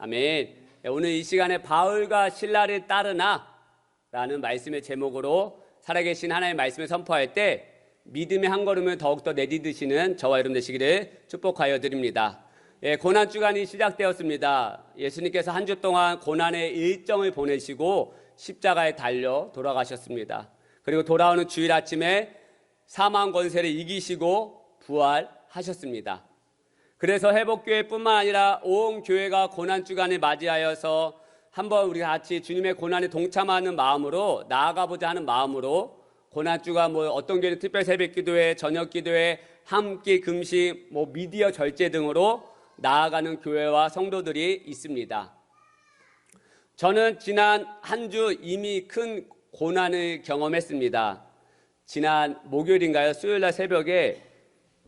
아멘. 오늘 이 시간에 바울과 실라를 따르나 라는 말씀의 제목으로 살아계신 하나님의 말씀을 선포할 때 믿음의 한 걸음을 더욱더 내딛으시는 저와 여러분 되시기를 축복하여 드립니다. 고난주간이 시작되었습니다. 예수님께서 한 주 동안 고난의 일정을 보내시고 십자가에 달려 돌아가셨습니다. 그리고 돌아오는 주일 아침에 사망 권세를 이기시고 부활하셨습니다. 그래서 회복교회뿐만 아니라 온 교회가 고난주간을 맞이하여서 한번 우리 같이 주님의 고난에 동참하는 마음으로 나아가보자 하는 마음으로 고난주간 어떤 교회는 특별 새벽기도회, 저녁기도회, 함께 금식, 미디어 절제 등으로 나아가는 교회와 성도들이 있습니다. 저는 지난 한 주 이미 큰 고난을 경험했습니다. 지난 목요일인가요? 수요일날 새벽에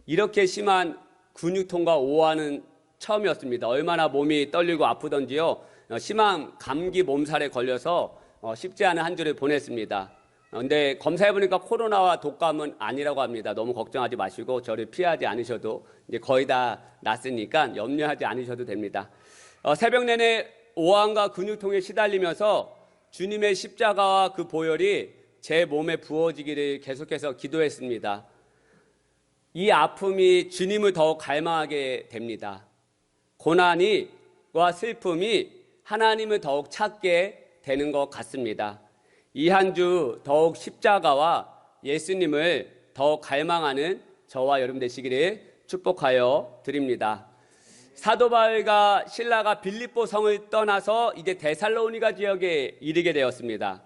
이렇게 심한 근육통과 오한은 처음이었습니다. 얼마나 몸이 떨리고 아프던지요. 심한 감기 몸살에 걸려서 쉽지 않은 한 주를 보냈습니다. 근데 검사해보니까 코로나와 독감은 아니라고 합니다. 너무 걱정하지 마시고 저를 피하지 않으셔도 이제 거의 다 났으니까 염려하지 않으셔도 됩니다. 새벽 내내 오한과 근육통에 시달리면서 주님의 십자가와 그 보혈이 제 몸에 부어지기를 계속해서 기도했습니다. 이 아픔이 주님을 더욱 갈망하게 됩니다. 고난과 슬픔이 하나님을 더욱 찾게 되는 것 같습니다. 이 한 주 더욱 십자가와 예수님을 더욱 갈망하는 저와 여러분 되시기를 축복하여 드립니다. 사도 바울과 실라가 빌립보 성을 떠나서 이제 데살로니가 지역에 이르게 되었습니다.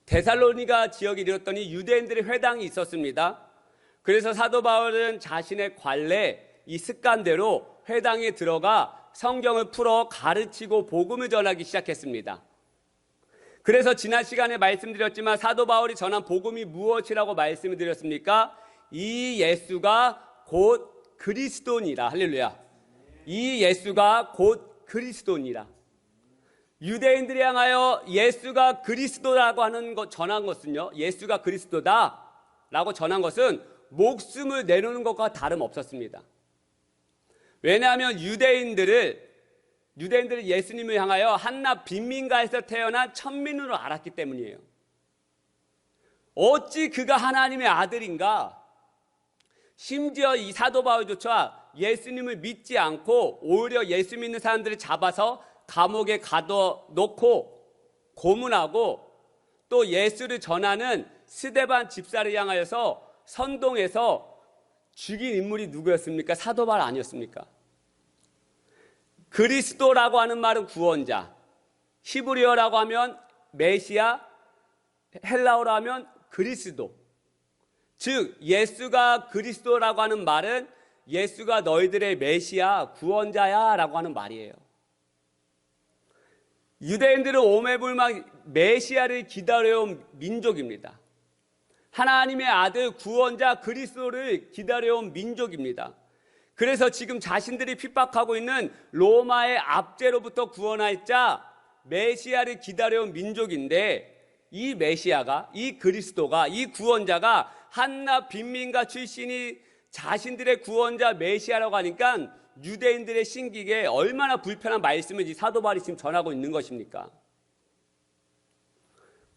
데살로니가 지역에 이르렀더니 유대인들의 회당이 있었습니다. 그래서 사도 바울은 자신의 관례, 이 습관대로 회당에 들어가 성경을 풀어 가르치고 복음을 전하기 시작했습니다. 그래서 지난 시간에 말씀드렸지만 사도 바울이 전한 복음이 무엇이라고 말씀을 드렸습니까? 이 예수가 곧 그리스도니라. 할렐루야. 이 예수가 곧 그리스도니라. 유대인들이 향하여 예수가 그리스도라고 하는 것 전한 것은요, 예수가 그리스도다라고 전한 것은 목숨을 내놓는 것과 다름없었습니다. 왜냐하면 유대인들을 예수님을 향하여 한낱 빈민가에서 태어난 천민으로 알았기 때문이에요. 어찌 그가 하나님의 아들인가? 심지어 이 사도 바울조차 예수님을 믿지 않고 오히려 예수 믿는 사람들을 잡아서 감옥에 가둬놓고 고문하고 또 예수를 전하는 스데반 집사를 향하여서 선동해서 죽인 인물이 누구였습니까? 사도 바울 아니었습니까? 그리스도라고 하는 말은 구원자, 히브리어라고 하면 메시아, 헬라어로 하면 그리스도. 즉 예수가 그리스도라고 하는 말은 예수가 너희들의 메시아, 구원자야 라고 하는 말이에요. 유대인들은 오매불망 메시아를 기다려온 민족입니다. 하나님의 아들 구원자 그리스도를 기다려온 민족입니다. 그래서 지금 자신들이 핍박하고 있는 로마의 압제로부터 구원할 자 메시아를 기다려온 민족인데 이 메시아가, 이 그리스도가, 이 구원자가 한낱 빈민가 출신이 자신들의 구원자 메시아라고 하니까 유대인들의 신기에 얼마나 불편한 말씀을 이 사도 바울이 지금 전하고 있는 것입니까?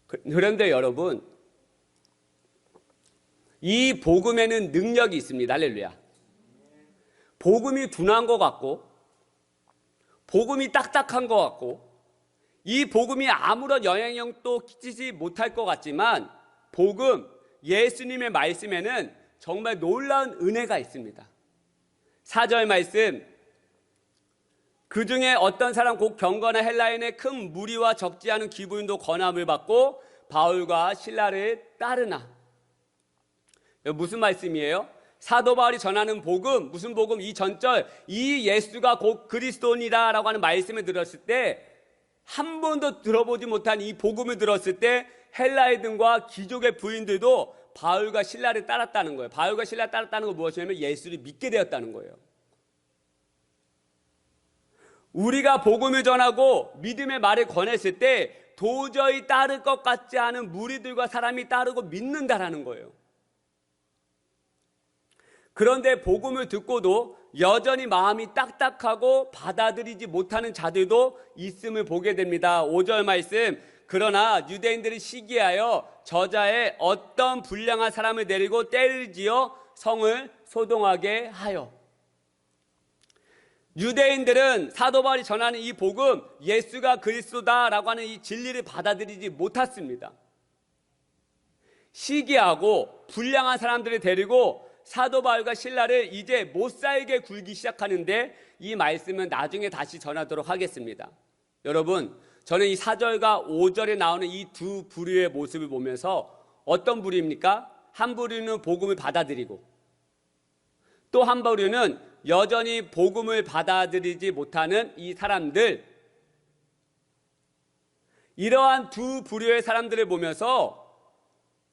그런데 여러분, 이 복음에는 능력이 있습니다. 할렐루야. 복음이 둔한 것 같고 복음이 딱딱한 것 같고 이 복음이 아무런 영향력도 끼치지 못할 것 같지만 복음, 예수님의 말씀에는 정말 놀라운 은혜가 있습니다. 4절 말씀, 그 중에 어떤 사람 곧 경건한 헬라인의 큰 무리와 적지 않은 기부인도 권함을 받고 바울과 실라를 따르나. 무슨 말씀이에요? 사도 바울이 전하는 복음, 무슨 복음? 이 전절, 이 예수가 곧 그리스도니라 라고 하는 말씀을 들었을 때 한 번도 들어보지 못한 이 복음을 들었을 때 헬라인들과 귀족의 부인들도 바울과 실라를 따랐다는 거예요. 바울과 실라를 따랐다는 건 무엇이냐면 예수를 믿게 되었다는 거예요. 우리가 복음을 전하고 믿음의 말을 권했을 때 도저히 따를 것 같지 않은 무리들과 사람이 따르고 믿는다라는 거예요. 그런데 복음을 듣고도 여전히 마음이 딱딱하고 받아들이지 못하는 자들도 있음을 보게 됩니다. 5절 말씀, 그러나 유대인들이 시기하여 저자의 어떤 불량한 사람을 데리고 떼를 지어 성을 소동하게 하여. 유대인들은 사도 바울이 전하는 이 복음, 예수가 그리스도다라고 하는 이 진리를 받아들이지 못했습니다. 시기하고 불량한 사람들을 데리고 사도 바울과 실라를 이제 못 살게 굴기 시작하는데, 이 말씀은 나중에 다시 전하도록 하겠습니다. 여러분, 저는 이 4절과 5절에 나오는 이 두 부류의 모습을 보면서 어떤 부류입니까? 한 부류는 복음을 받아들이고, 또 한 부류는 여전히 복음을 받아들이지 못하는 이 사람들, 이러한 두 부류의 사람들을 보면서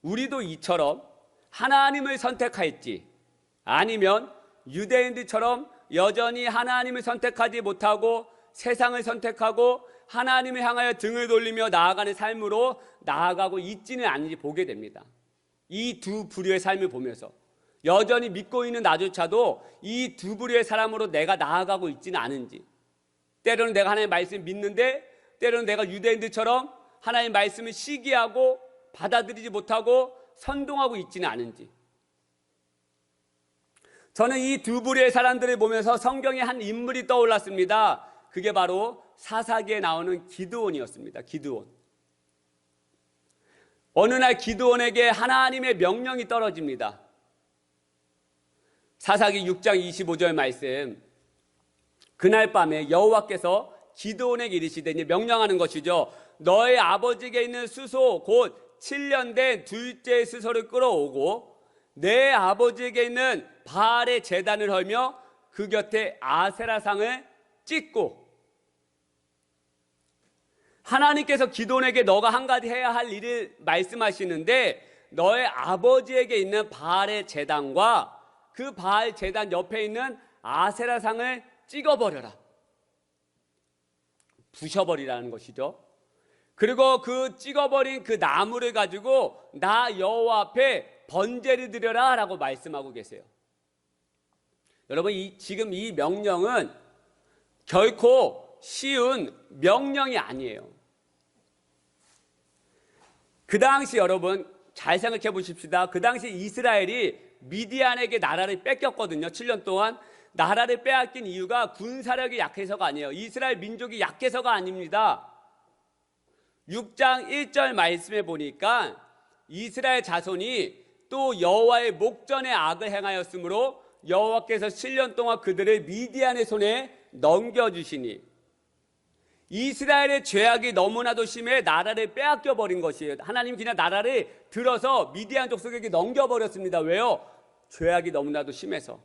우리도 이처럼 하나님을 선택할지, 아니면 유대인들처럼 여전히 하나님을 선택하지 못하고 세상을 선택하고 하나님을 향하여 등을 돌리며 나아가는 삶으로 나아가고 있지는 않은지 보게 됩니다. 이 두 부류의 삶을 보면서 여전히 믿고 있는 나조차도 이 두 부류의 사람으로 내가 나아가고 있지는 않은지, 때로는 내가 하나님의 말씀을 믿는데 때로는 내가 유대인들처럼 하나님의 말씀을 시기하고 받아들이지 못하고 선동하고 있지는 않은지. 저는 이 두 부류의 사람들을 보면서 성경에 한 인물이 떠올랐습니다. 그게 바로 사사기에 나오는 기드온이었습니다. 기드온. 어느 날 기드온에게 하나님의 명령이 떨어집니다. 사사기 6장 25절 말씀, 그날 밤에 여호와께서 기드온에게 이르시되, 명령하는 것이죠. 너의 아버지에게 있는 수소 곧 7년 된 둘째 수소를 끌어오고 내 아버지에게 있는 바알의 제단을 헐며 그 곁에 아세라상을 찍고. 하나님께서 기드온에게 너가 한 가지 해야 할 일을 말씀하시는데, 너의 아버지에게 있는 바알의 제단과 그 바알 제단 옆에 있는 아세라상을 찍어버려라, 부셔버리라는 것이죠. 그리고 그 찍어버린 그 나무를 가지고 나 여호와 앞에 번제를 드려라 라고 말씀하고 계세요. 여러분, 지금 이 명령은 결코 쉬운 명령이 아니에요. 그 당시 여러분 잘 생각해 보십시다. 그 당시 이스라엘이 미디안에게 나라를 뺏겼거든요. 7년 동안. 나라를 빼앗긴 이유가 군사력이 약해서가 아니에요. 이스라엘 민족이 약해서가 아닙니다. 6장 1절 말씀에 보니까 이스라엘 자손이 또 여호와의 목전에 악을 행하였으므로 여호와께서 7년 동안 그들을 미디안의 손에 넘겨주시니, 이스라엘의 죄악이 너무나도 심해 나라를 빼앗겨 버린 것이에요. 하나님 그냥 나라를 들어서 미디안 족속에게 넘겨버렸습니다. 왜요? 죄악이 너무나도 심해서.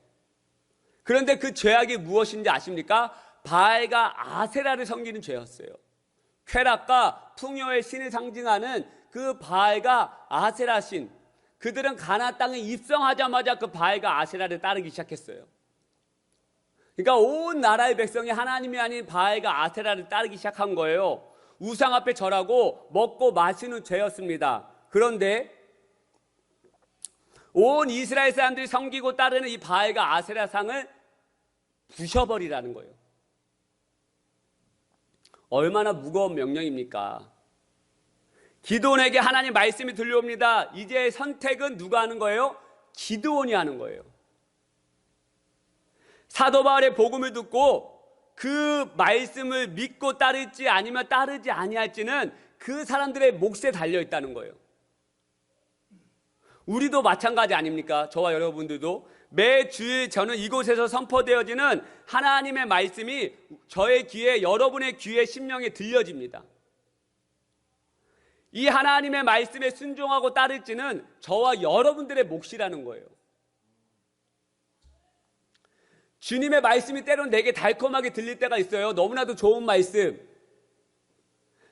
그런데 그 죄악이 무엇인지 아십니까? 바알과 아세라를 섬기는 죄였어요. 쾌락과 풍요의 신을 상징하는 그 바알과 아세라 신, 그들은 가나안 땅에 입성하자마자 그 바알과 아세라를 따르기 시작했어요. 그러니까 온 나라의 백성이 하나님이 아닌 바알과 아세라를 따르기 시작한 거예요. 우상 앞에 절하고 먹고 마시는 죄였습니다. 그런데 온 이스라엘 사람들이 섬기고 따르는 이 바알과 아세라 상을 부셔버리라는 거예요. 얼마나 무거운 명령입니까? 기드온에게 하나님 말씀이 들려옵니다. 이제 선택은 누가 하는 거예요? 기드온이 하는 거예요. 사도 바울의 복음을 듣고 그 말씀을 믿고 따를지 아니면 따르지 아니할지는 그 사람들의 몫에 달려 있다는 거예요. 우리도 마찬가지 아닙니까? 저와 여러분들도 매주일 저는 이곳에서 선포되어지는 하나님의 말씀이 저의 귀에, 여러분의 귀에, 심령에 들려집니다. 이 하나님의 말씀에 순종하고 따를지는 저와 여러분들의 몫이라는 거예요. 주님의 말씀이 때로는 내게 달콤하게 들릴 때가 있어요. 너무나도 좋은 말씀.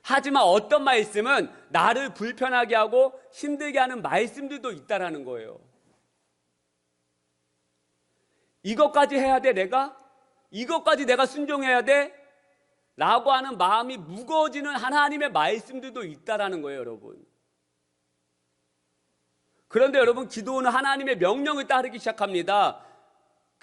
하지만 어떤 말씀은 나를 불편하게 하고 힘들게 하는 말씀들도 있다라는 거예요. 이것까지 해야 돼, 내가? 이것까지 내가 순종해야 돼? 라고 하는 마음이 무거워지는 하나님의 말씀들도 있다라는 거예요, 여러분. 그런데 여러분, 기도는 하나님의 명령을 따르기 시작합니다.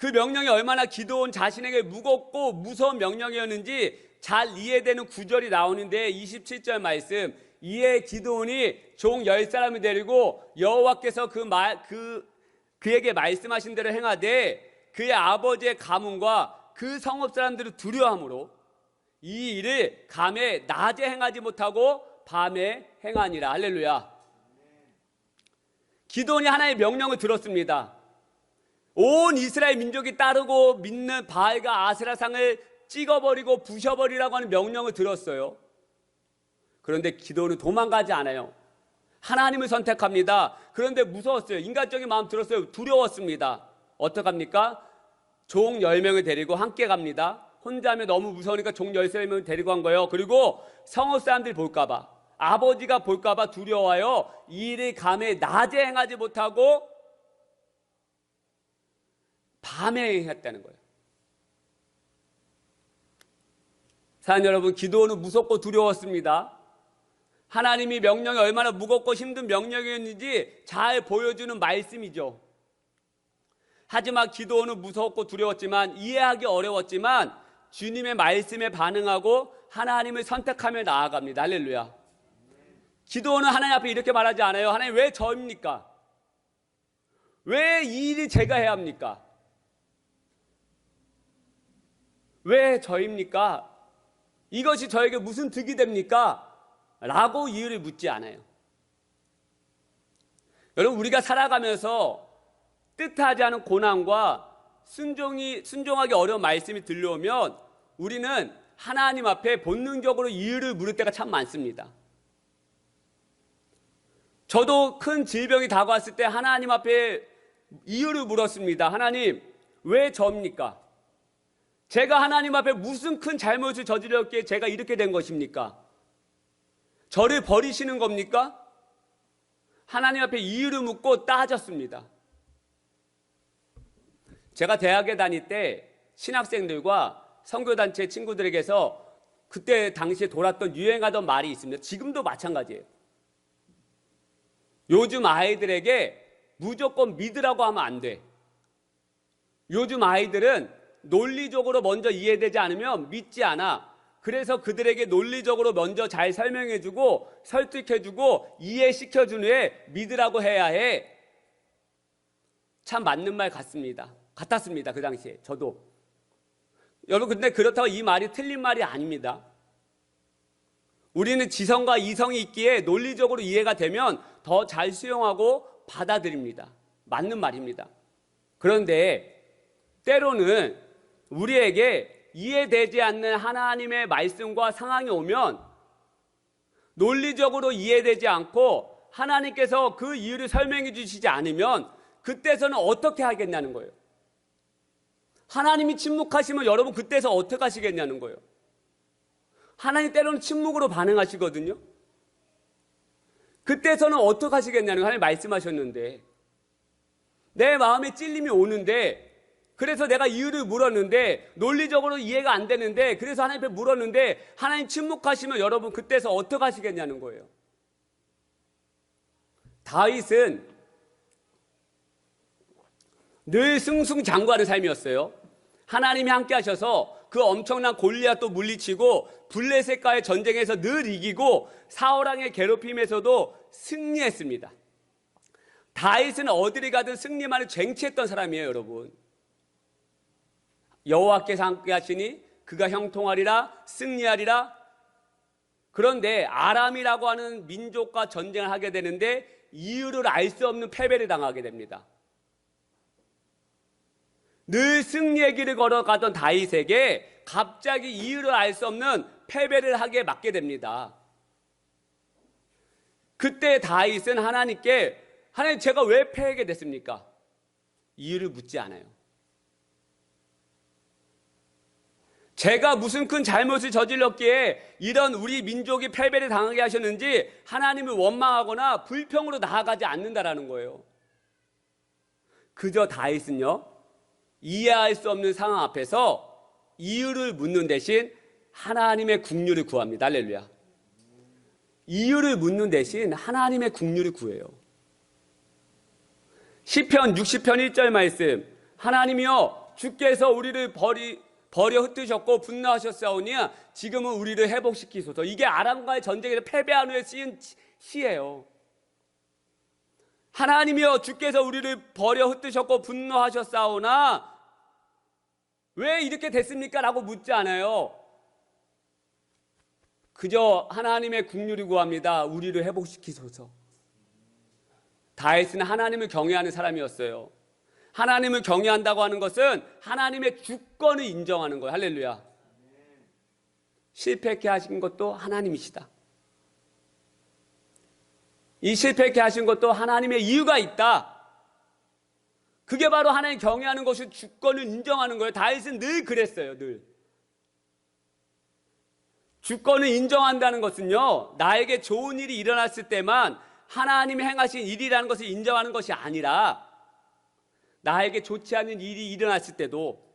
그 명령이 얼마나 기드온 자신에게 무겁고 무서운 명령이었는지 잘 이해되는 구절이 나오는데 27절 말씀, 이에 기드온이 종 10사람을 데리고 여호와께서 그에게 말씀하신 대로 행하되 그의 아버지의 가문과 그 성읍 사람들을 두려워하므로 이 일을 감에 낮에 행하지 못하고 밤에 행하니라. 할렐루야. 기드온이 하나님의 명령을 들었습니다. 온 이스라엘 민족이 따르고 믿는 바알과 아세라상을 찍어버리고 부셔버리라고 하는 명령을 들었어요. 그런데 기드온은 도망가지 않아요. 하나님을 선택합니다. 그런데 무서웠어요. 인간적인 마음 들었어요. 두려웠습니다. 어떡합니까? 종 10명을 데리고 함께 갑니다. 혼자 하면 너무 무서우니까 종 13명을 데리고 간 거예요. 그리고 성읍 사람들이 볼까봐, 아버지가 볼까봐 두려워요. 이 일을 감에 낮에 행하지 못하고 밤에 행했다는 거예요. 사랑하는 여러분, 기드온은 무섭고 두려웠습니다. 하나님이 명령이 얼마나 무겁고 힘든 명령이었는지 잘 보여주는 말씀이죠. 하지만 기드온은 무서웠고 두려웠지만, 이해하기 어려웠지만 주님의 말씀에 반응하고 하나님을 선택하며 나아갑니다. 할렐루야. 기드온은 하나님 앞에 이렇게 말하지 않아요. 하나님, 왜 저입니까? 왜 이 일이 제가 해야 합니까? 왜 저입니까? 이것이 저에게 무슨 득이 됩니까? 라고 이유를 묻지 않아요. 여러분, 우리가 살아가면서 뜻하지 않은 고난과 순종하기 어려운 말씀이 들려오면 우리는 하나님 앞에 본능적으로 이유를 물을 때가 참 많습니다. 저도 큰 질병이 다가왔을 때 하나님 앞에 이유를 물었습니다. 하나님, 왜 저입니까? 제가 하나님 앞에 무슨 큰 잘못을 저질렀기에 제가 이렇게 된 것입니까? 저를 버리시는 겁니까? 하나님 앞에 이유를 묻고 따졌습니다. 제가 대학에 다닐 때 신학생들과 선교단체 친구들에게서 그때 당시에 돌았던 유행하던 말이 있습니다. 지금도 마찬가지예요. 요즘 아이들에게 무조건 믿으라고 하면 안 돼. 요즘 아이들은 논리적으로 먼저 이해되지 않으면 믿지 않아. 그래서 그들에게 논리적으로 먼저 잘 설명해주고 설득해주고 이해시켜준 후에 믿으라고 해야 해. 참 맞는 말 같았습니다. 그 당시에 저도. 여러분, 근데 그렇다고 이 말이 틀린 말이 아닙니다. 우리는 지성과 이성이 있기에 논리적으로 이해가 되면 더 잘 수용하고 받아들입니다. 맞는 말입니다. 그런데 때로는 우리에게 이해되지 않는 하나님의 말씀과 상황이 오면 논리적으로 이해되지 않고 하나님께서 그 이유를 설명해 주시지 않으면 그때서는 어떻게 하겠냐는 거예요. 하나님이 침묵하시면 여러분 그때서 어떻게 하시겠냐는 거예요. 하나님 때로는 침묵으로 반응하시거든요. 그때서는 어떻게 하시겠냐는 거예요. 하나님 말씀하셨는데 내 마음에 찔림이 오는데, 그래서 내가 이유를 물었는데 논리적으로 이해가 안 되는데, 그래서 하나님 앞에 물었는데 하나님 침묵하시면 여러분 그때서 어떻게 하시겠냐는 거예요. 다윗은 늘 승승장구하는 삶이었어요. 하나님이 함께 하셔서 그 엄청난 골리앗도 물리치고 블레셋과의 전쟁에서 늘 이기고 사울왕의 괴롭힘에서도 승리했습니다. 다윗은 어디를 가든 승리만을 쟁취했던 사람이에요, 여러분. 여호와께서 함께 하시니 그가 형통하리라, 승리하리라. 그런데 아람이라고 하는 민족과 전쟁을 하게 되는데 이유를 알 수 없는 패배를 당하게 됩니다. 늘 승리의 길을 걸어가던 다윗에게 갑자기 이유를 알 수 없는 패배를 하게 맞게 됩니다. 그때 다윗은 하나님께, 하나님 제가 왜 패하게 됐습니까? 이유를 묻지 않아요. 제가 무슨 큰 잘못을 저질렀기에 이런 우리 민족이 패배를 당하게 하셨는지 하나님을 원망하거나 불평으로 나아가지 않는다라는 거예요. 그저 다윗은요, 이해할 수 없는 상황 앞에서 이유를 묻는 대신 하나님의 긍휼을 구합니다. 할렐루야. 이유를 묻는 대신 하나님의 긍휼을 구해요. 시편 60편 1절 말씀, 하나님이여 주께서 우리를 버려 흩으셨고 분노하셨사오니 지금은 우리를 회복시키소서. 이게 아람과의 전쟁에서 패배한 후에 쓰인 시예요. 하나님이여, 주께서 우리를 버려 흩으셨고 분노하셨사오나 왜 이렇게 됐습니까? 라고 묻지 않아요. 그저 하나님의 긍휼을 구합니다. 우리를 회복시키소서. 다윗은 하나님을 경외하는 사람이었어요. 하나님을 경외한다고 하는 것은 하나님의 주권을 인정하는 거예요. 할렐루야. 실패케 하신 것도 하나님이시다. 이 실패케 하신 것도 하나님의 이유가 있다. 그게 바로 하나님 경외하는 것이 주권을 인정하는 거예요. 다윗은 늘 그랬어요. 늘. 주권을 인정한다는 것은요, 나에게 좋은 일이 일어났을 때만 하나님이 행하신 일이라는 것을 인정하는 것이 아니라 나에게 좋지 않은 일이 일어났을 때도,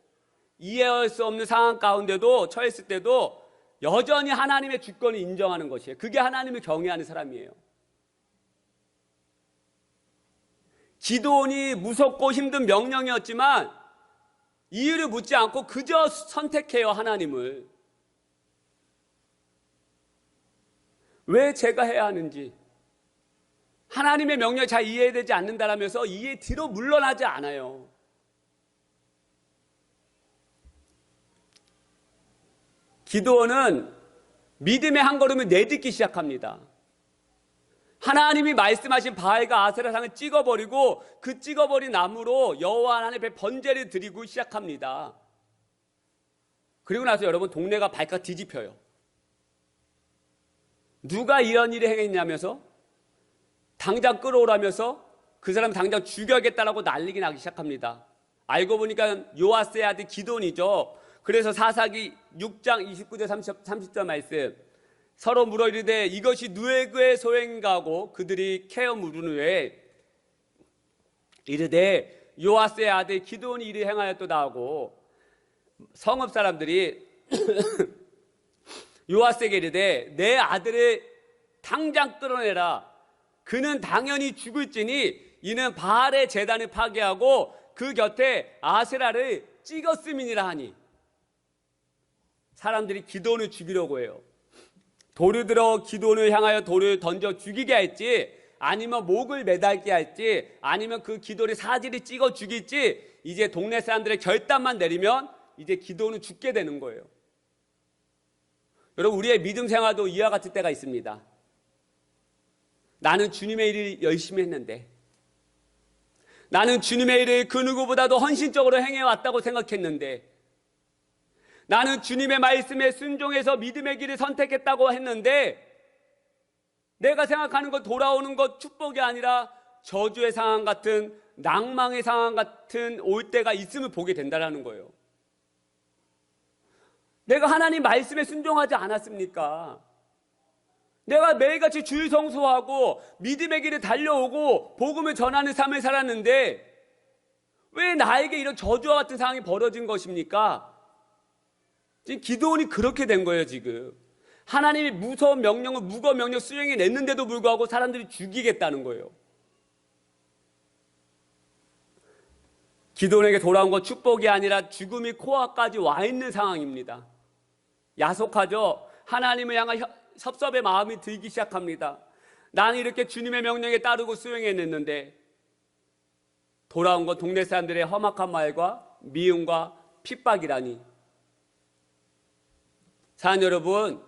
이해할 수 없는 상황 가운데도 처했을 때도 여전히 하나님의 주권을 인정하는 것이에요. 그게 하나님을 경외하는 사람이에요. 기도원이 무섭고 힘든 명령이었지만 이유를 묻지 않고 그저 선택해요. 하나님을. 왜 제가 해야 하는지, 하나님의 명령이 잘 이해되지 않는다라면서 이해 뒤로 물러나지 않아요. 기도원은 믿음의 한 걸음을 내딛기 시작합니다. 하나님이 말씀하신 바알과 아세라상을 찍어버리고 그 찍어버린 나무로 여호와 하나님 앞에 번제를 드리고 시작합니다. 그리고 나서 여러분, 동네가 발칵 뒤집혀요. 누가 이런 일을 행했냐면서, 당장 끌어오라면서 그 사람 당장 죽여야겠다라고 난리가 나기 시작합니다. 알고 보니까 요아스의 아들 기돈이죠. 그래서 사사기 6장 29절 30절 말씀, 서로 물어 이르되 이것이 누구의 소행인가 하고 그들이 캐어 물은 후에 이르되 요아스의 아들 기돈이 이를 행하였도다 하고, 성읍 사람들이 요아스에게 이르되 내 아들을 당장 끌어내라. 그는 당연히 죽을지니 이는 바알의 제단을 파괴하고 그 곁에 아세라를 찍었음이니라 하니. 사람들이 기돈을 죽이려고 해요. 돌을 들어 기돈을 향하여 돌을 던져 죽이게 할지, 아니면 목을 매달게 할지, 아니면 그 기돈의 사지를 찍어 죽일지, 이제 동네 사람들의 결단만 내리면 이제 기돈은 죽게 되는 거예요. 여러분, 우리의 믿음 생활도 이와 같을 때가 있습니다. 나는 주님의 일을 열심히 했는데, 나는 주님의 일을 그 누구보다도 헌신적으로 행해왔다고 생각했는데, 나는 주님의 말씀에 순종해서 믿음의 길을 선택했다고 했는데, 내가 생각하는 것, 돌아오는 것 축복이 아니라 저주의 상황 같은, 낭망의 상황 같은 올 때가 있음을 보게 된다는 거예요. 내가 하나님 말씀에 순종하지 않았습니까? 내가 매일같이 주일 성수하고 믿음의 길에 달려오고 복음을 전하는 삶을 살았는데 왜 나에게 이런 저주와 같은 상황이 벌어진 것입니까? 지금 기도원이 그렇게 된 거예요. 지금 하나님이 무거운 명령 수행해 냈는데도 불구하고 사람들이 죽이겠다는 거예요. 기도원에게 돌아온 건 축복이 아니라 죽음이 코앞까지 와 있는 상황입니다. 야속하죠. 하나님을 향한 섭섭의 마음이 들기 시작합니다. 나는 이렇게 주님의 명령에 따르고 수행해냈는데 돌아온 건 동네 사람들의 험악한 말과 미움과 핍박이라니. 사랑 여러분,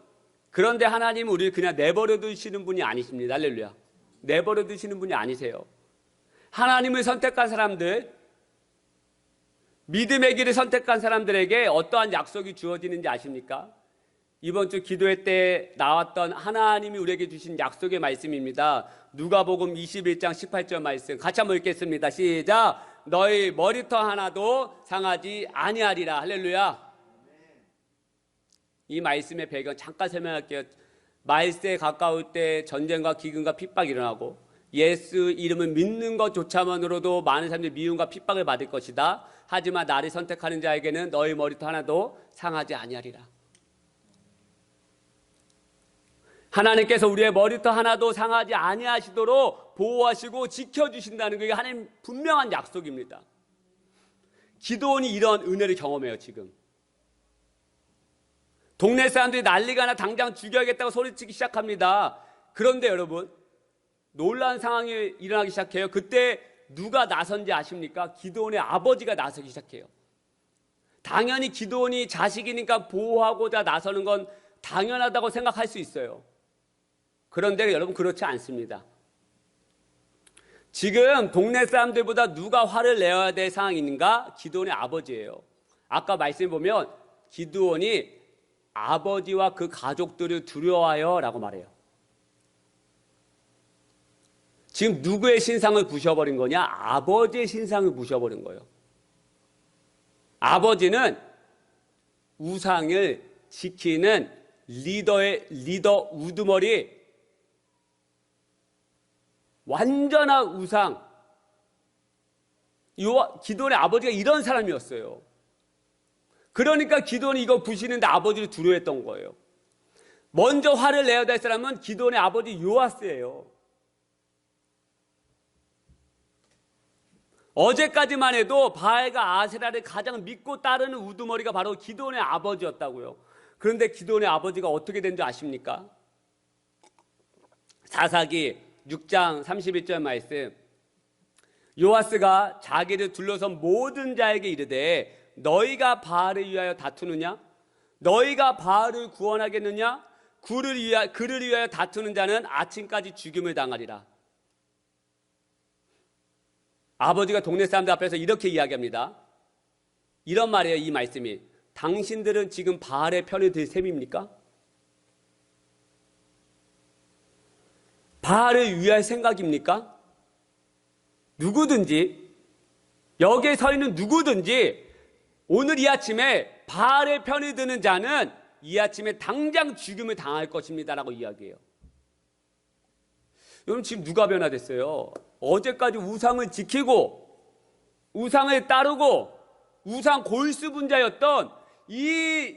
그런데 하나님은 우리를 그냥 내버려 두시는 분이 아니십니다. 할렐루야. 내버려 두시는 분이 아니세요. 하나님을 선택한 사람들, 믿음의 길을 선택한 사람들에게 어떠한 약속이 주어지는지 아십니까? 이번 주 기도회 때 나왔던 하나님이 우리에게 주신 약속의 말씀입니다. 누가복음 21장 18절 말씀 같이 한번 읽겠습니다. 시작. 너희 머리털 하나도 상하지 아니하리라. 할렐루야. 이 말씀의 배경 잠깐 설명할게요. 말세에 가까울 때 전쟁과 기근과 핍박이 일어나고 예수 이름을 믿는 것조차만으로도 많은 사람들이 미움과 핍박을 받을 것이다. 하지만 나를 선택하는 자에게는 너희 머리털 하나도 상하지 아니하리라. 하나님께서 우리의 머리털 하나도 상하지 아니하시도록 보호하시고 지켜주신다는 게 하나님 분명한 약속입니다. 기도원이 이런 은혜를 경험해요. 지금 동네 사람들이 난리가 나 당장 죽여야겠다고 소리치기 시작합니다. 그런데 여러분, 놀라운 상황이 일어나기 시작해요. 그때 누가 나선지 아십니까? 기드온의 아버지가 나서기 시작해요. 당연히 기드온이 자식이니까 보호하고자 나서는 건 당연하다고 생각할 수 있어요. 그런데 여러분, 그렇지 않습니다. 지금 동네 사람들보다 누가 화를 내야 될 상황인가? 기드온의 아버지예요. 아까 말씀해 보면 기드온이 아버지와 그 가족들을 두려워하여 라고 말해요. 지금 누구의 신상을 부셔버린 거냐? 아버지의 신상을 부셔버린 거예요. 아버지는 우상을 지키는 리더 우두머리, 완전한 우상. 기드온의 아버지가 이런 사람이었어요. 그러니까 기드온이 이거 부시는데 아버지를 두려워했던 거예요. 먼저 화를 내야 될 사람은 기드온의 아버지 요아스예요. 어제까지만 해도 바알과 아세라를 가장 믿고 따르는 우두머리가 바로 기드온의 아버지였다고요. 그런데 기드온의 아버지가 어떻게 된 줄 아십니까? 사사기 6장 31절 말씀. 요아스가 자기를 둘러선 모든 자에게 이르되 너희가 바알을 위하여 다투느냐? 너희가 바알을 구원하겠느냐? 그를 위하여 다투는 자는 아침까지 죽임을 당하리라. 아버지가 동네 사람들 앞에서 이렇게 이야기합니다. 이런 말이에요. 이 말씀이. 당신들은 지금 바알의 편을 들 셈입니까? 바알을 위할 생각입니까? 누구든지, 여기에 서 있는 누구든지 오늘 이 아침에 바알의 편을 드는 자는 이 아침에 당장 죽임을 당할 것입니다라고 이야기해요. 여러분, 지금 누가 변화됐어요? 어제까지 우상을 지키고 우상을 따르고 우상 골수분자였던 이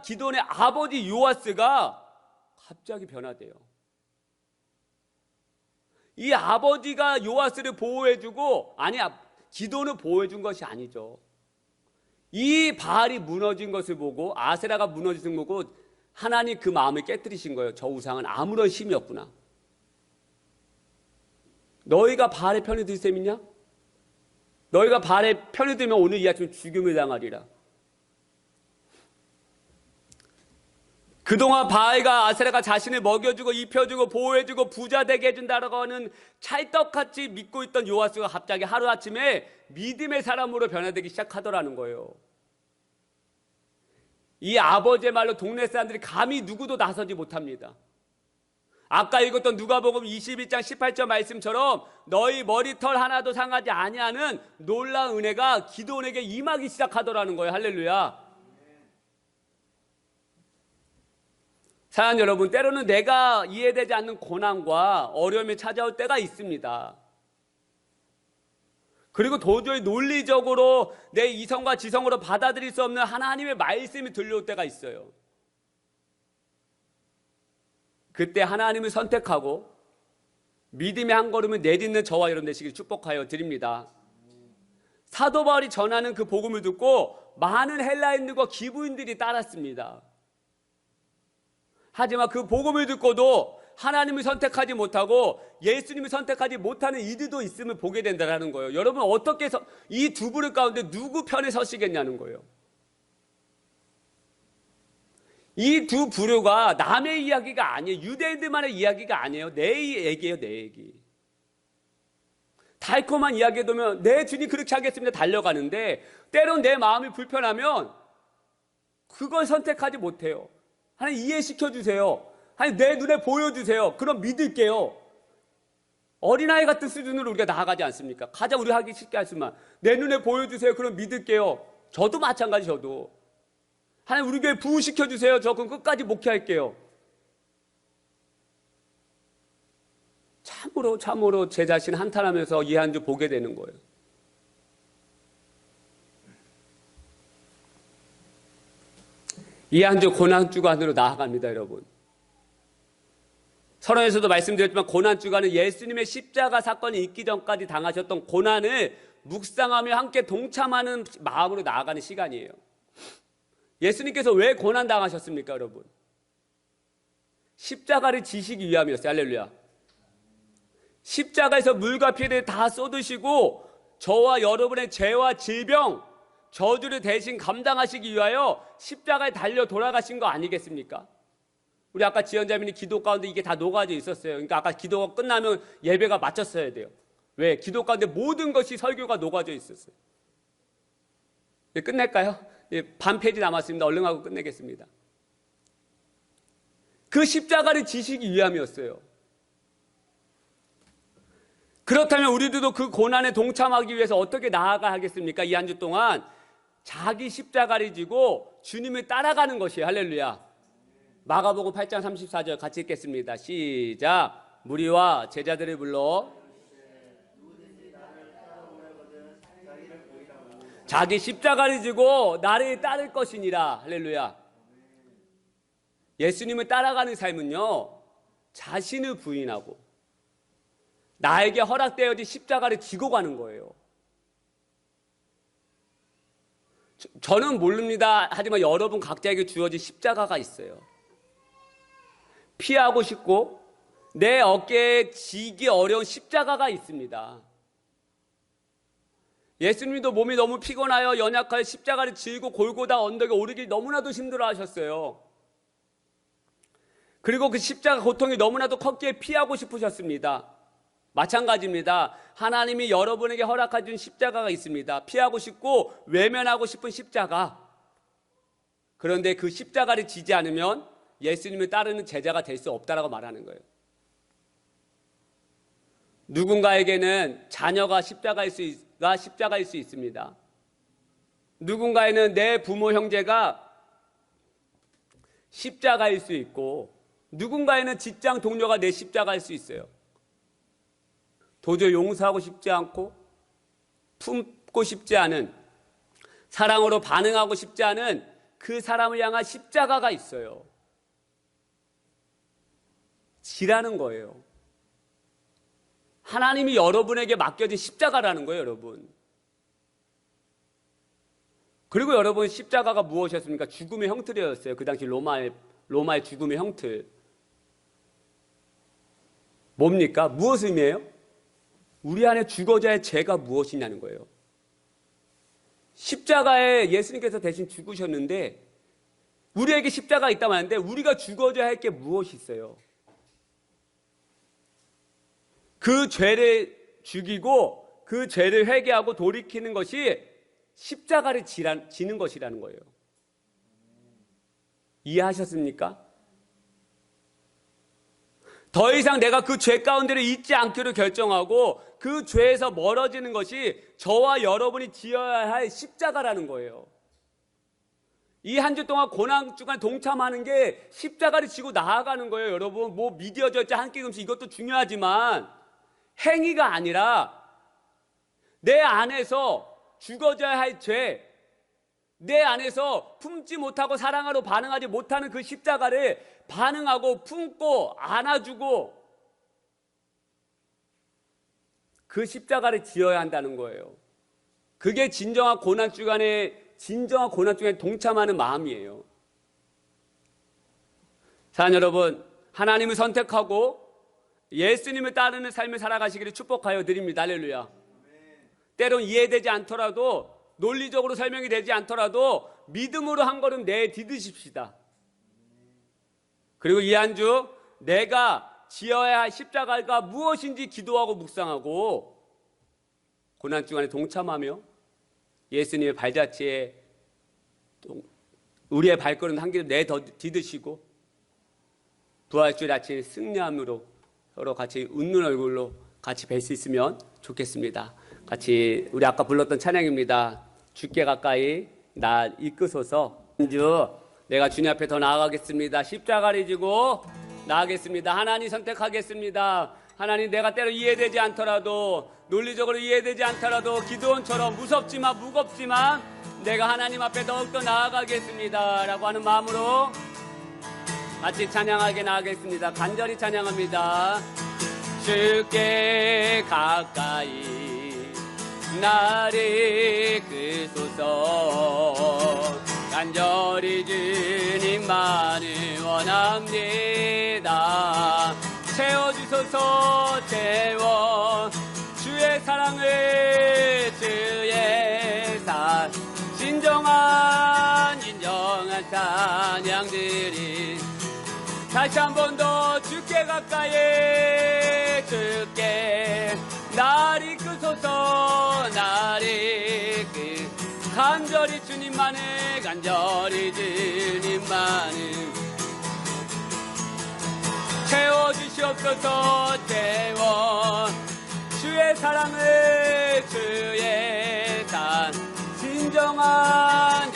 기드온의 아버지 요아스가 갑자기 변화돼요. 이 아버지가 요아스를 보호해주고, 기드온을 보호해준 것이 아니죠. 이 바알이 무너진 것을 보고, 아세라가 무너진 것을 보고 하나님 그 마음을 깨뜨리신 거예요. 저 우상은 아무런 힘이 없구나. 너희가 바알의 편을 들 셈이냐? 너희가 바알의 편을 들면 오늘 이 아침에 죽임을 당하리라. 그동안 바알과 아세라가 자신을 먹여주고 입혀주고 보호해주고 부자 되게 해준다라고 하는 찰떡같이 믿고 있던 요아스가 갑자기 하루아침에 믿음의 사람으로 변화되기 시작하더라는 거예요. 이 아버지의 말로 동네 사람들이 감히 누구도 나서지 못합니다. 아까 읽었던 누가복음 21장 18절 말씀처럼 너희 머리털 하나도 상하지 아니하는 놀라운 은혜가 기드온에게 임하기 시작하더라는 거예요. 할렐루야. 사랑하는 여러분, 때로는 내가 이해되지 않는 고난과 어려움이 찾아올 때가 있습니다. 그리고 도저히 논리적으로 내 이성과 지성으로 받아들일 수 없는 하나님의 말씀이 들려올 때가 있어요. 그때 하나님을 선택하고 믿음의 한 걸음을 내딛는 저와 여러분 되시길 축복하여 드립니다. 사도 바울이 전하는 그 복음을 듣고 많은 헬라인들과 기부인들이 따랐습니다. 하지만 그 복음을 듣고도 하나님을 선택하지 못하고 예수님을 선택하지 못하는 이들도 있음을 보게 된다는 거예요. 여러분, 어떻게 해서 이 두 부류 가운데 누구 편에 서시겠냐는 거예요. 이 두 부류가 남의 이야기가 아니에요. 유대인들만의 이야기가 아니에요. 내 얘기예요, 내 얘기. 달콤한 이야기에 두면 내 주님 그렇게 하겠습니다 달려가는데, 때론 내 마음이 불편하면 그걸 선택하지 못해요. 하나님 이해시켜 주세요. 하나님 내 눈에 보여주세요. 그럼 믿을게요. 어린아이 같은 수준으로 우리가 나아가지 않습니까? 가장 우리 하기 쉽게 할 수만. 내 눈에 보여주세요. 그럼 믿을게요. 저도 마찬가지. 저도 하나님 우리 교회 부흥시켜 주세요. 저 그럼 끝까지 목회할게요. 참으로 제 자신 한탄하면서 이 한 주 보게 되는 거예요. 이 한 주 고난주간으로 나아갑니다, 여러분. 서론에서도 말씀드렸지만 고난주간은 예수님의 십자가 사건이 있기 전까지 당하셨던 고난을 묵상하며 함께 동참하는 마음으로 나아가는 시간이에요. 예수님께서 왜 고난당하셨습니까, 여러분? 십자가를 지시기 위함이었어요. 할렐루야. 십자가에서 물과 피를 다 쏟으시고 저와 여러분의 죄와 질병, 저주를 대신 감당하시기 위하여 십자가에 달려 돌아가신 거 아니겠습니까? 우리 아까 지연자매님 기도 가운데 이게 다 녹아져 있었어요. 그러니까 아까 기도가 끝나면 예배가 마쳤어야 돼요. 왜? 기도 가운데 모든 것이 설교가 녹아져 있었어요. 끝낼까요? 반 페이지 남았습니다. 얼른 하고 끝내겠습니다. 그 십자가를 지시기 위함이었어요. 그렇다면 우리들도 그 고난에 동참하기 위해서 어떻게 나아가야 하겠습니까? 이 한 주 동안 자기 십자가를 지고 주님을 따라가는 것이에요. 할렐루야. 마가복음 8장 34절 같이 읽겠습니다. 시작. 무리와 제자들을 불러 자기 십자가를 지고 나를 따를 것이니라. 할렐루야. 예수님을 따라가는 삶은요, 자신을 부인하고 나에게 허락되어진 십자가를 지고 가는 거예요. 저는 모릅니다. 하지만 여러분 각자에게 주어진 십자가가 있어요. 피하고 싶고 내 어깨에 지기 어려운 십자가가 있습니다. 예수님도 몸이 너무 피곤하여 연약하여 십자가를 지고 골고다 언덕에 오르기 너무나도 힘들어 하셨어요. 그리고 그 십자가 고통이 너무나도 컸기에 피하고 싶으셨습니다. 마찬가지입니다. 하나님이 여러분에게 허락해 준 십자가가 있습니다. 피하고 싶고 외면하고 싶은 십자가. 그런데 그 십자가를 지지 않으면 예수님을 따르는 제자가 될 수 없다라고 말하는 거예요. 누군가에게는 자녀가 십자가일 수 있습니다. 누군가에는 내 부모 형제가 십자가일 수 있고, 누군가에는 직장 동료가 내 십자가일 수 있어요. 도저히 용서하고 싶지 않고 품고 싶지 않은, 사랑으로 반응하고 싶지 않은 그 사람을 향한 십자가가 있어요. 지라는 거예요. 하나님이 여러분에게 맡겨진 십자가라는 거예요, 여러분. 그리고 여러분, 십자가가 무엇이었습니까? 죽음의 형틀이었어요. 그 당시 로마의 죽음의 형틀. 뭡니까? 무엇을 의미해요? 우리 안에 죽어져야 할 죄가 무엇이냐는 거예요. 십자가에 예수님께서 대신 죽으셨는데 우리에게 십자가가 있다고 하는데 우리가 죽어져야 할 게 무엇이 있어요? 그 죄를 죽이고 그 죄를 회개하고 돌이키는 것이 십자가를 지는 것이라는 거예요. 이해하셨습니까? 더 이상 내가 그 죄 가운데를 잊지 않기로 결정하고 그 죄에서 멀어지는 것이 저와 여러분이 지어야 할 십자가라는 거예요. 이 한 주 동안 고난 주간 동참하는 게 십자가를 지고 나아가는 거예요. 여러분, 뭐 미디어 절차 한 끼 금식 이것도 중요하지만 행위가 아니라 내 안에서 죽어져야 할 죄, 내 안에서 품지 못하고 사랑하러 반응하지 못하는 그 십자가를 반응하고 품고 안아주고 그 십자가를 지어야 한다는 거예요. 그게 진정한 고난 주간에 동참하는 마음이에요. 사랑하는 여러분, 하나님을 선택하고 예수님을 따르는 삶을 살아가시기를 축복하여 드립니다. 할렐루야. 때론 이해되지 않더라도, 논리적으로 설명이 되지 않더라도 믿음으로 한 걸음 내디디십시다. 그리고 이 한 주 내가 지어야 할 십자가가 무엇인지 기도하고 묵상하고 고난 주간에 동참하며 예수님의 발자취에 우리의 발걸음 한 길을 내디디시고 부활주일 아침 승리함으로 서로 같이 웃는 얼굴로 같이 뵐 수 있으면 좋겠습니다. 같이 우리 아까 불렀던 찬양입니다. 주께 가까이 나 이끄소서. 주 내가 주님 앞에 더 나아가겠습니다. 십자가를 지고 나아가겠습니다. 하나님 선택하겠습니다. 하나님, 내가 때로 이해되지 않더라도, 논리적으로 이해되지 않더라도 기도원처럼 무섭지만 무겁지만 내가 하나님 앞에 더욱더 나아가겠습니다 라고 하는 마음으로 같이 찬양하게 나가겠습니다. 간절히 찬양합니다. 주께 가까이 나를 이끄소서. 간절히 주님만을 원합니다. 채워주소서. 채워 주의 사랑을 주의 사 진정한 찬양들이 다시 한 번 더 주께 가까이 주께 나를 이끄소서. 나를 이끄 간절히 주님만을 간절히 주님만을 채워주시옵소서. 채워 주의 사랑을 주의 산 진정한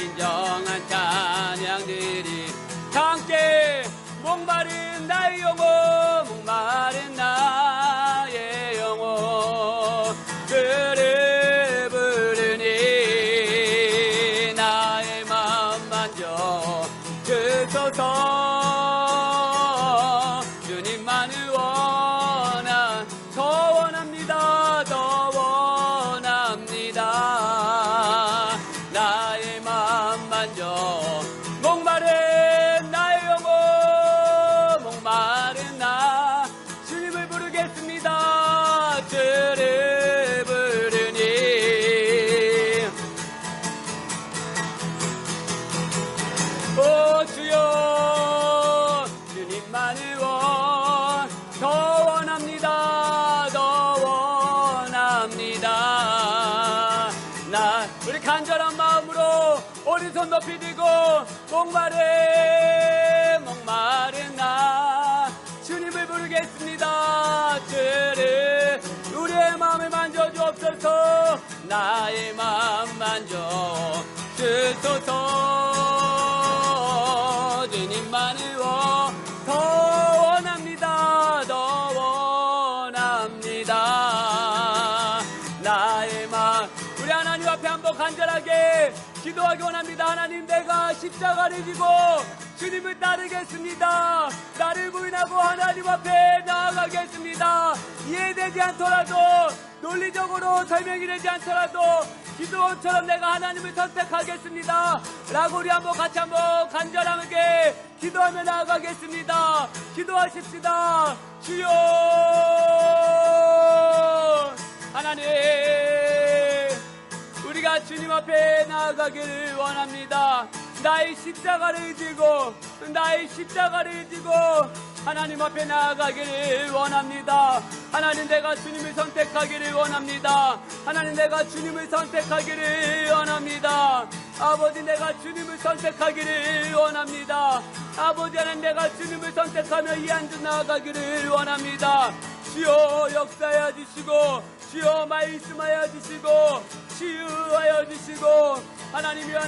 찬양들이 다 함께 목마른 나의 영혼 목마른 나의 영혼 그를 부르니 나의 맘 만져 주소서. 주님만을 더 원합니다. 더 원합니다. 나의 맘 만져 목마른 나의 영혼 목마른 나 주님을 부르겠습니다. 주를 부르니 오 주여 주님만을 더 원합니다. 더 원합니다. 나 우리 간절한 마음으로 오른손 높이 들고 목마른 나 주님을 부르겠습니다. 주를 우리의 마음을 만져주옵소서. 나의 마음 만져 주소서. 주님만을 더 원합니다. 더 원합니다. 나의 마음 우리 하나님 앞에 한번 간절하게 기도하기 원합니다. 하나님 내가 십자가를 지고 주님을 따르겠습니다. 나를 부인하고 하나님 앞에 나아가겠습니다. 이해되지 않더라도 논리적으로 설명이 되지 않더라도 기도처럼 내가 하나님을 선택하겠습니다 라고 우리 한번 같이 한번 간절하게 기도하며 나아가겠습니다. 기도하십시다. 주여 하나님 우리가 주님 앞에 나아가기를 원합니다. 나의 십자가를 지고 하나님 앞에 나아가기를 원합니다. 하나님 내가 주님을 선택하기를 원합니다. 하나님 내가 주님을 선택하기를 원합니다. 아버지 내가 주님을 선택하기를 원합니다. 아버지 하나님 내가 주님을 선택하며 이 한 주 나아가기를 원합니다. 주여 역사하여 주시고 주여 말씀하여 주시고 치유하여 주시고 하나님이여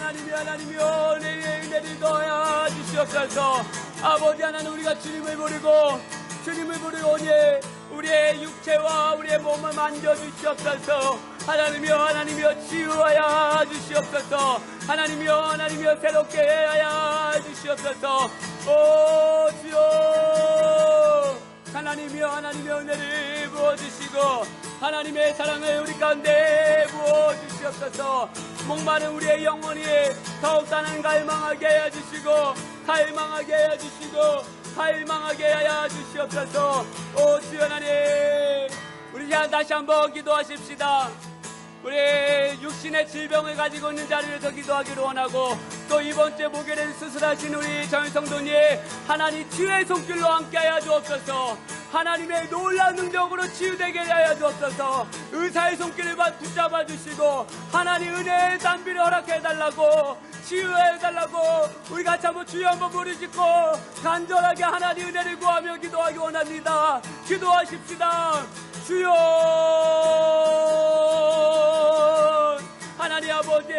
은혜를 더하여 주시옵소서. 아버지 하나님 우리가 주님을 부르고 우리의 육체와 우리의 몸을 만져주시옵소서. 하나님이여 치유하여 주시옵소서. 하나님이여 새롭게 하여 주시옵소서. 오 주여 하나님이여 은혜를 부어주시고 하나님의 사랑을 우리 가운데 부어주시옵소서. 목마른 우리의 영혼이 더욱 나는 갈망하게 하여 주시고 갈망하게 하여 주시옵소서. 오 주여 하나님 우리 다시 한번 기도하십시다. 우리 육신의 질병을 가지고 있는 자리에서 기도하기를 원하고 또 이번 주에 목요일에 수술하신 우리 정성도님 하나님 주의 손길로 함께하여 주옵소서. 하나님의 놀라운 능력으로 치유되게 하여 주옵소서. 의사의 손길을 붙잡아 주시고 하나님 은혜의 담비를 허락해달라고 치유해달라고 우리 같이 한번 주여 한번 부르짖고 간절하게 하나님 은혜를 구하며 기도하기 원합니다. 기도하십시다. 주여 하나님 아버지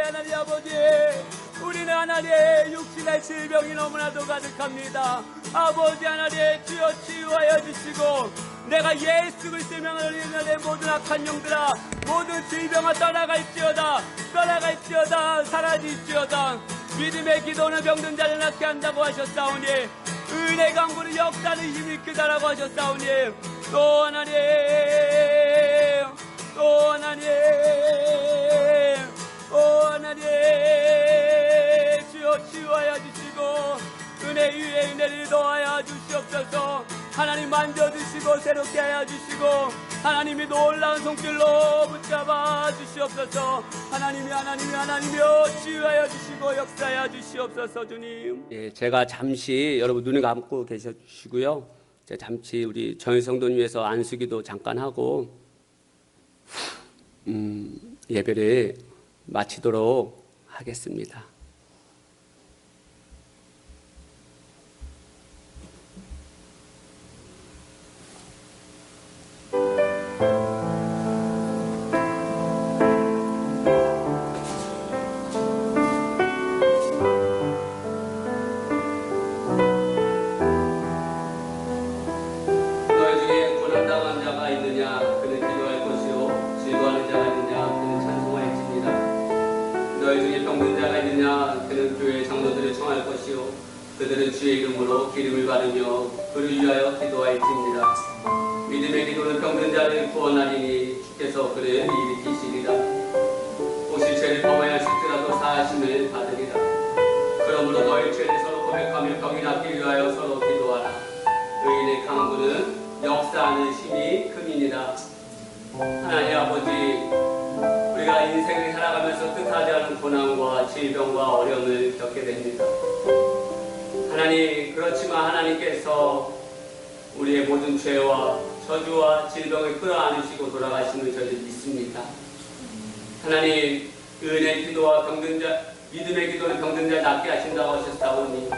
우리는 하나님의 육신의 질병이 너무나도 가득합니다. 아버지 하나님 주여 치유하여 주시고 내가 예수 그리스도의 명을 이르는 모든 악한 영들아 모든 질병아 떠나갈지어다 사라질지어다. 믿음의 기도는 병든 자를 낫게 한다고 하셨사오니 은혜 강구는 역사는 힘이 크다라고 하셨사오니 또 하나님 은혜 위에 은혜를 더하여 주시옵소서. 하나님 만져주시고 새롭게 하여 주시고 하나님이 놀라운 손길로 붙잡아 주시옵소서. 하나님이여 치유하여 주시고 역사하여 주시옵소서. 주님, 제가 잠시 여러분 눈을 감고 계셔 주시고요. 제가 잠시 우리 정일성도님 위해서 안수기도 잠깐 하고 예배를 마치도록 하겠습니다. 그들은 주의 이름으로 기름을 바르며 그를 위하여 기도하였습니다. 믿음의 기도는 병든 자를 구원하리니 주께서 그를 일으키시리라. 혹시 죄를 범하였을지라도 사하심을 받으리라. 그러므로 너희 죄를 서로 고백하며 병이 낫기 위하여 서로 기도하라. 의인의 강구는 역사하는 힘이 큼이니라. 하나님 아버지, 우리가 인생을 살아가면서 뜻하지 않은 고난과 질병과 어려움을 겪게 됩니다. 하나님, 그렇지만 하나님께서 우리의 모든 죄와 저주와 질병을 끌어안으시고 돌아가시는 저를 믿습니다. 하나님, 은혜의 기도와 병든 자, 믿음의 기도는 병든 자 낫게 하신다고 하셨사오니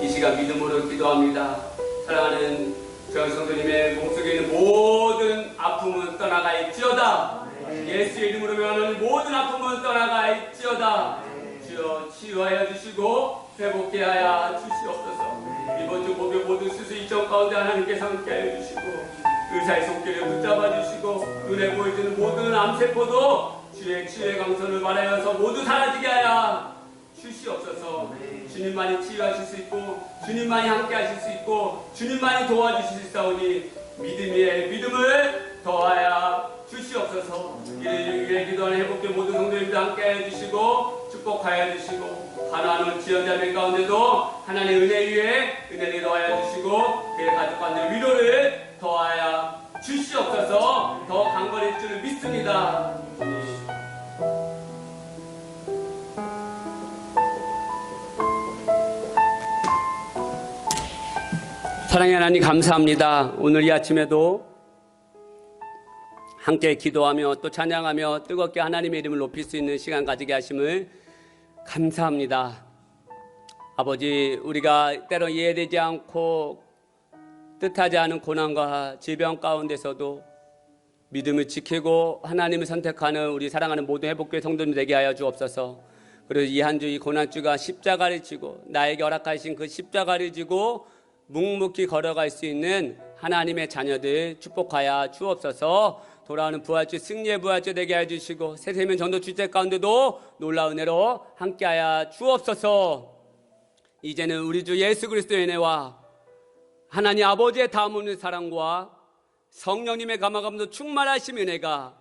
이 시간 믿음으로 기도합니다. 사랑하는 정성도님의 몸속에 있는 모든 아픔은 떠나가 있지어다. 예수의 이름으로 명하는 모든 아픔은 떠나가 있지어다. 주여 치유하여 주시고 회복케 하여 주시옵소서. 이번 주 목요 모든 수수 일정 가운데 하나님께서 함께하여 주시고 의사의 손길을 붙잡아 주시고 눈에 보여지는 모든 암세포도 주의 치유의 강선을 말하여서 모두 사라지게 하여 주시옵소서. 주님만이 치유하실 수 있고 주님만이 함께하실 수 있고 주님만이 도와주실 수 있사오니 믿음을 더하여 주시옵소서. 이를 위해 기도하는 회복된 모든 성도님들 함께하여 주시고 축복하여 주시고 가난한 지연자들 가운데도 하나님의 은혜 위에 은혜를 더하여 주시고 그의 가족관들 위로를 더하여 주시옵소서. 더 강건해질 줄 믿습니다. 사랑의 하나님 감사합니다. 오늘 이 아침에도 함께 기도하며 또 찬양하며 뜨겁게 하나님의 이름을 높일 수 있는 시간 가지게 하심을 감사합니다. 아버지, 우리가 때로 이해되지 않고 뜻하지 않은 고난과 질병 가운데서도 믿음을 지키고 하나님을 선택하는 우리 사랑하는 모든 회복교회 성도님 되게 하여 주옵소서. 그래서 이 한 주 이 고난주가 십자가를 지고 나에게 허락하신 그 십자가를 지고 묵묵히 걸어갈 수 있는 하나님의 자녀들 축복하여 주옵소서. 돌아오는 부활주 승리의 부활주 되게 해주시고 새세면 전도 주제 가운데도 놀라운 은혜로 함께하여 주옵소서. 이제는 우리 주 예수 그리스도의 은혜와 하나님 아버지의 다음 없는 사랑과 성령님의 감화감도 충만하심 은혜가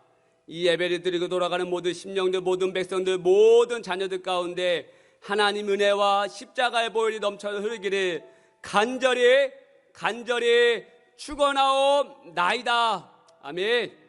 이 예배를 드리고 돌아가는 모든 심령들, 모든 백성들, 모든 자녀들 가운데 하나님 은혜와 십자가의 보혈이 넘쳐 흐르기를 간절히 축원하옵나이다. 아멘.